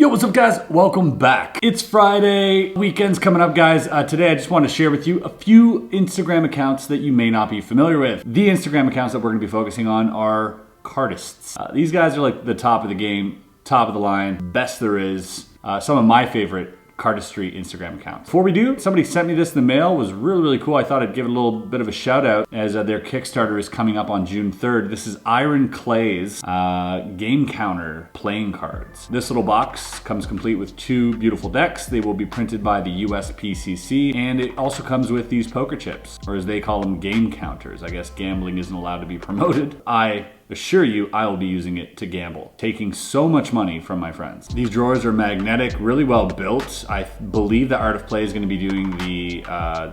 what's up guys? Welcome back. It's Friday, weekend's coming up guys. Today I just want to share with you a few Instagram accounts that you may not be familiar with. The Instagram accounts that we're going to be focusing on are cardists. These guys are like the top of the game, top of the line, best there is. Some of my favorite cardistry Instagram accounts. Before we do, somebody sent me this in the mail. It was really cool. I thought I'd give it a little bit of a shout out as their Kickstarter is coming up on June 3rd. This is Iron Clay's game counter playing cards. This little box comes complete with 2 beautiful decks. They will be printed by the USPCC, and it also comes with these poker chips, or as they call them, game counters. I guess gambling isn't allowed to be promoted. I assure you, I will be using it to gamble, taking so much money from my friends. These drawers are magnetic, really well built. I believe the Art of Play is going to be doing the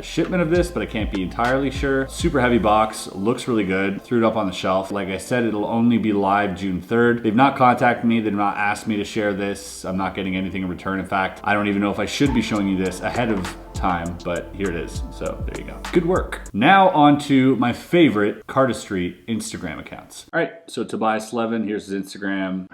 shipment of this, but I can't be entirely sure. Super heavy box, looks really good. Threw it up on the shelf. Like I said, it'll only be live June 3rd. They've not contacted me. They've not asked me to share this. I'm not getting anything in return. In fact, I don't even know if I should be showing you this ahead of time, but here it is. So there you go. Good work. Now on to my favorite cardistry Instagram accounts. All right, so Tobias Levin, here's his Instagram.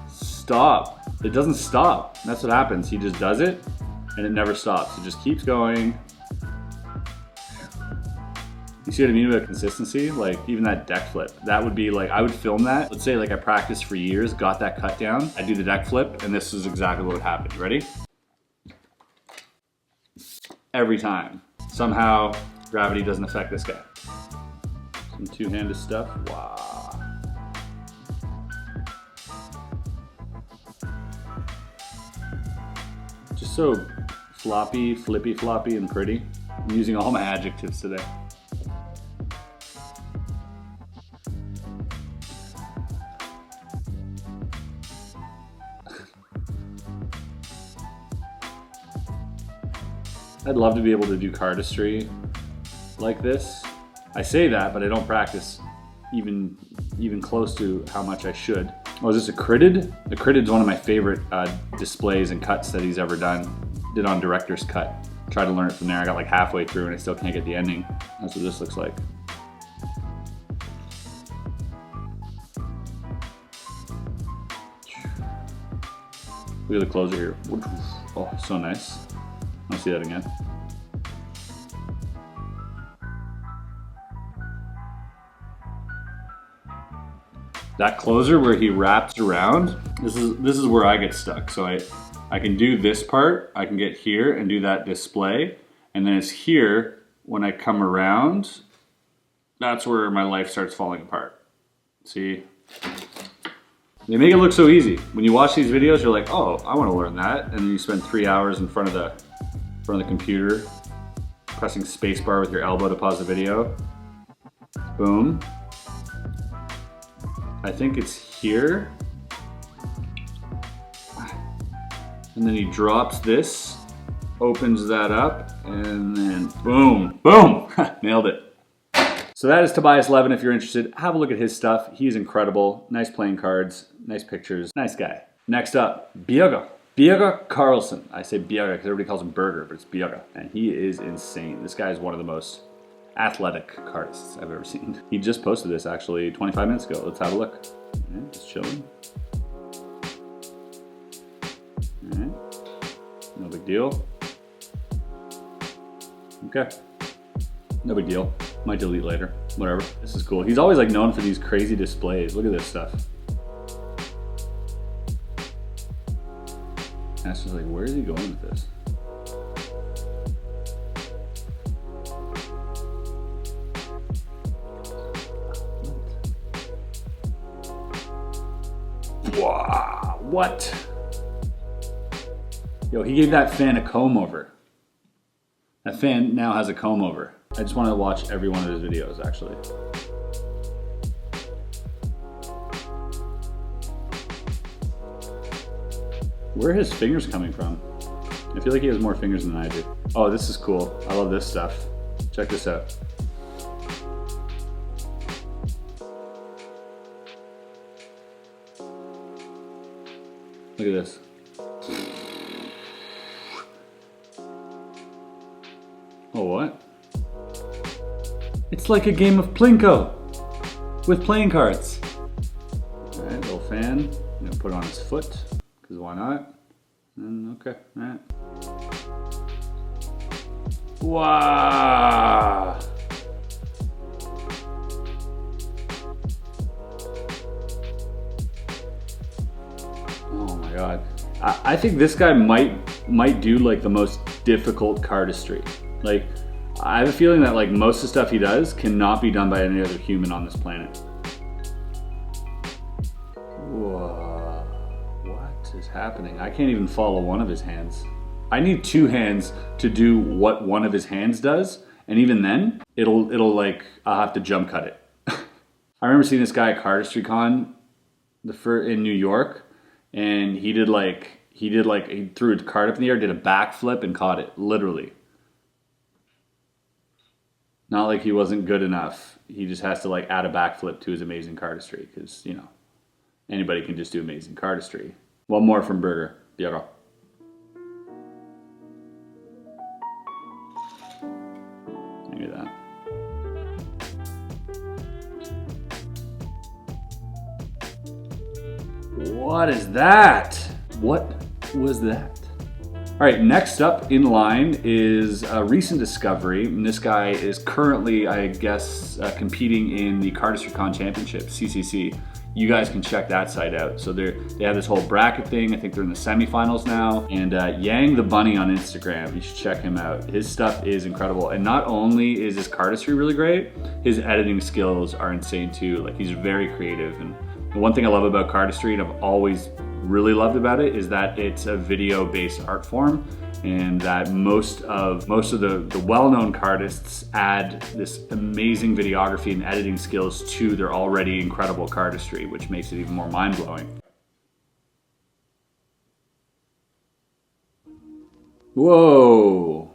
Stop. It doesn't stop. That's what happens. He just does it and it never stops. It just keeps going. You see what I mean about consistency? Like even that deck flip, that would be like, I would film that. Let's say like I practiced for years, got that cut down. I do the deck flip and this is exactly what would happen. You ready? Every time. Somehow gravity doesn't affect this guy. Some two-handed stuff. Wow. Just so floppy, flippy floppy, and pretty. I'm using all my adjectives today. I'd love to be able to do cardistry like this. I say that, but I don't practice even close to how much I should. Oh, is this a critted? The critted is one of my favorite displays and cuts that he's ever done. Did on director's cut. Tried to learn it from there. I got like halfway through and I still can't get the ending. That's what this looks like. Look at the closer here. Oh, so nice. Let's see that again. That closer where he wraps around, this is where I get stuck. So I can do this part, I can get here and do that display, and then it's here when I come around, that's where my life starts falling apart. See? They make it look so easy. When you watch these videos, you're like, oh, I want to learn that, and then you spend 3 hours in front of the computer, pressing spacebar with your elbow to pause the video. Boom. I think it's here. And then he drops this, opens that up, and then boom, boom, nailed it. So that is Tobias Levin. If you're interested, have a look at his stuff. He's incredible. Nice playing cards, nice pictures, nice guy. Next up, Björga Carlson. I say Björga because everybody calls him Burger, but it's Björga. And he is insane. This guy is one of the most athletic cardists I've ever seen. He just posted this actually 25 minutes ago. Let's have a look. All right, just chilling. All right, no big deal. Okay, no big deal. Might delete later, whatever. This is cool. He's always like known for these crazy displays. Look at this stuff. That's just like, where is he going with this? Wow, what? Yo, he gave that fan a comb over. That fan now has a comb over. I just want to watch every one of his videos, actually. Where are his fingers coming from? I feel like he has more fingers than I do. Oh, this is cool. I love this stuff. Check this out. Look at this. Oh, what? It's like a game of Plinko with playing cards. All right, little fan. I'm gonna put it on his foot, because why not? And okay, all right. Wow. Oh my God. I think this guy might do like the most difficult cardistry. Like, I have a feeling that like most of the stuff he does cannot be done by any other human on this planet. Whoa, what is happening? I can't even follow one of his hands. I need two hands to do what one of his hands does, and even then, it'll like, I'll have to jump cut it. I remember seeing this guy at Cardistry Con in New York, and he threw a card up in the air, did a backflip and caught it, literally. Not like he wasn't good enough. He just has to like add a backflip to his amazing cardistry, because, you know, anybody can just do amazing cardistry. One more from Burger. Piero. Look at that. What is that? What was that? All right, next up in line is a recent discovery. And this guy is currently, I guess, competing in the Cardistry Con Championship, CCC. You guys can check that site out. So they have this whole bracket thing. I think they're in the semifinals now. And Yang the Bunny on Instagram, you should check him out. His stuff is incredible. And not only is his cardistry really great, his editing skills are insane too. Like, he's very creative. And the one thing I love about cardistry, and I've always really loved about it, is that it's a video-based art form, and that most of the well-known cardists add this amazing videography and editing skills to their already incredible cardistry, which makes it even more mind-blowing. Whoa.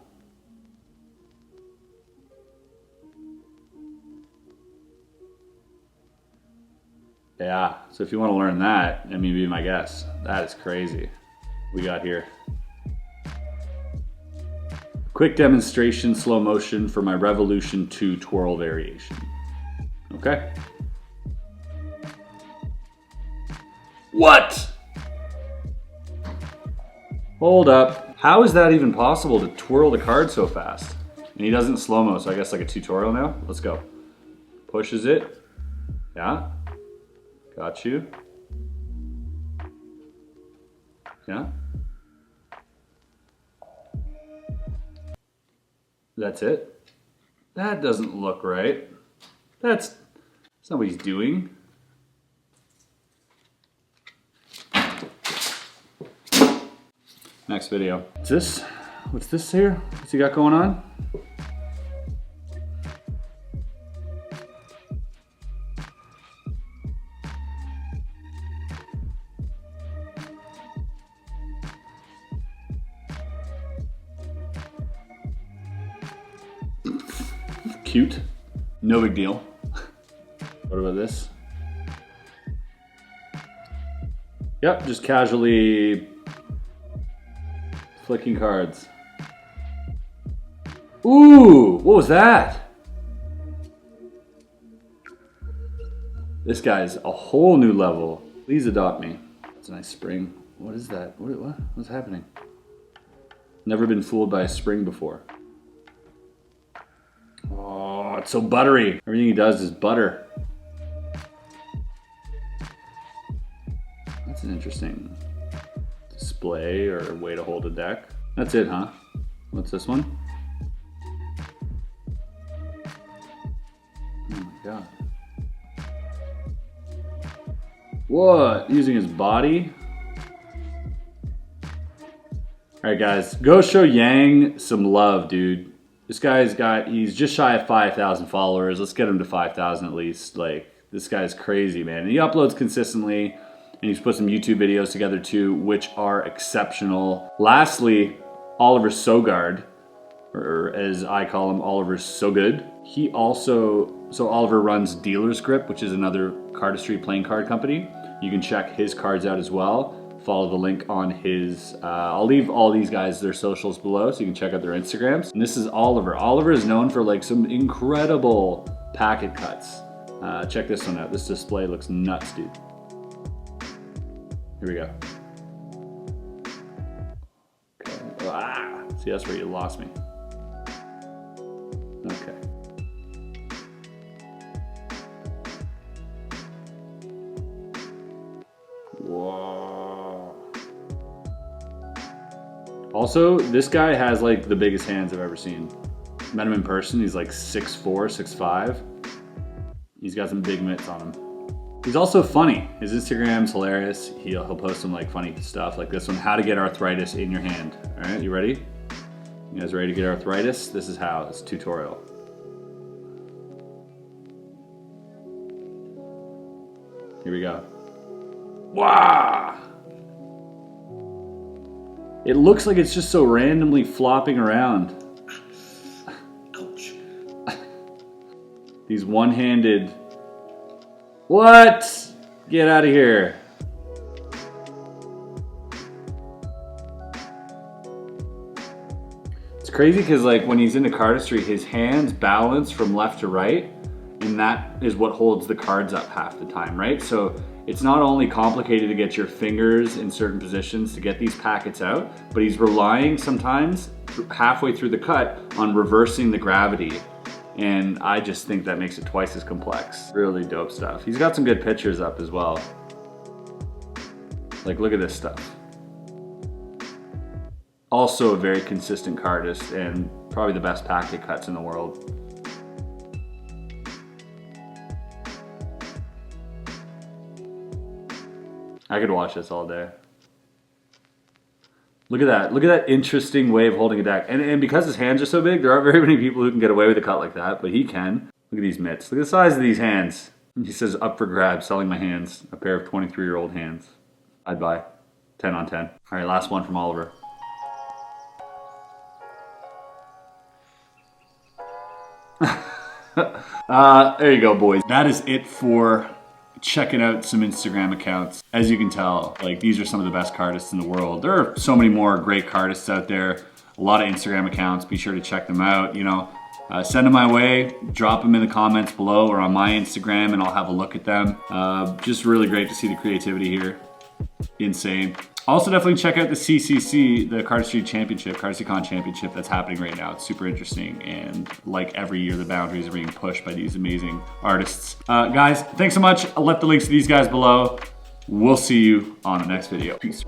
Yeah, so if you want to learn that, I mean, be my guest. That is crazy. We got here. Quick demonstration, slow motion for my Revolution 2 twirl variation. Okay. What? Hold up. How is that even possible to twirl the card so fast? And he does it in slow-mo, so I guess like a tutorial now. Let's go. Pushes it. Yeah. Got you. Yeah. That's it. That doesn't look right. That's not what he's doing. Next video. What's this? What's this here? What's he got going on? Cute. No big deal. What about this? Yep, just casually flicking cards. Ooh, what was that? This guy's a whole new level. Please adopt me. That's a nice spring. What is that? What's happening? Never been fooled by a spring before. Oh, it's so buttery. Everything he does is butter. That's an interesting display or way to hold a deck. That's it, huh? What's this one? Oh my God. What? Using his body? All right, guys, go show Yang some love, dude. This guy's he's just shy of 5,000 followers. Let's get him to 5,000 at least. Like, this guy's crazy, man. And he uploads consistently, and he's put some YouTube videos together too, which are exceptional. Lastly, Oliver Sogard, or as I call him, Oliver So Good. He also, so Oliver runs Dealer's Grip, which is another cardistry playing card company. You can check his cards out as well. follow the link on his, I'll leave all these guys, their socials below so you can check out their Instagrams. And this is Oliver. Oliver is known for like some incredible packet cuts. Check this one out. This display looks nuts, dude. Here we go. Okay. Ah, see, that's where you lost me. Okay. Whoa. Also, this guy has like the biggest hands I've ever seen. Met him in person, he's like 6'4", 6'5". He's got some big mitts on him. He's also funny. His Instagram's hilarious. He'll post some like funny stuff like this one, how to get arthritis in your hand. All right, you ready? You guys ready to get arthritis? This is how, it's a tutorial. Here we go. Wow! It looks like it's just so randomly flopping around. Ouch. These one-handed... What? Get out of here. It's crazy because like when he's into cardistry, his hands balance from left to right, and that is what holds the cards up half the time, right? So it's not only complicated to get your fingers in certain positions to get these packets out, but he's relying sometimes halfway through the cut on reversing the gravity. And I just think that makes it twice as complex. Really dope stuff. He's got some good pictures up as well. Like, look at this stuff. Also a very consistent cardist and probably the best packet cuts in the world. I could watch this all day. Look at that. Look at that interesting way of holding a deck. And because his hands are so big, there aren't very many people who can get away with a cut like that, but he can. Look at these mitts. Look at the size of these hands. He says, up for grabs, selling my hands. A pair of 23-year-old hands. I'd buy. 10 on 10. All right, last one from Oliver. There you go, boys. That is it for checking out some Instagram accounts. As you can tell, like, these are some of the best cardists in the world. There are so many more great cardists out there. A lot of Instagram accounts. Be sure to check them out. You know, send them my way. Drop them in the comments below or on my Instagram, and I'll have a look at them. Just really great to see the creativity here. Insane. Also, definitely check out the CCC, the Cardistry Championship, CardistryCon Championship that's happening right now. It's super interesting, and like every year, the boundaries are being pushed by these amazing artists. Guys, thanks so much. I'll let the links to these guys below. We'll see you on the next video. Peace.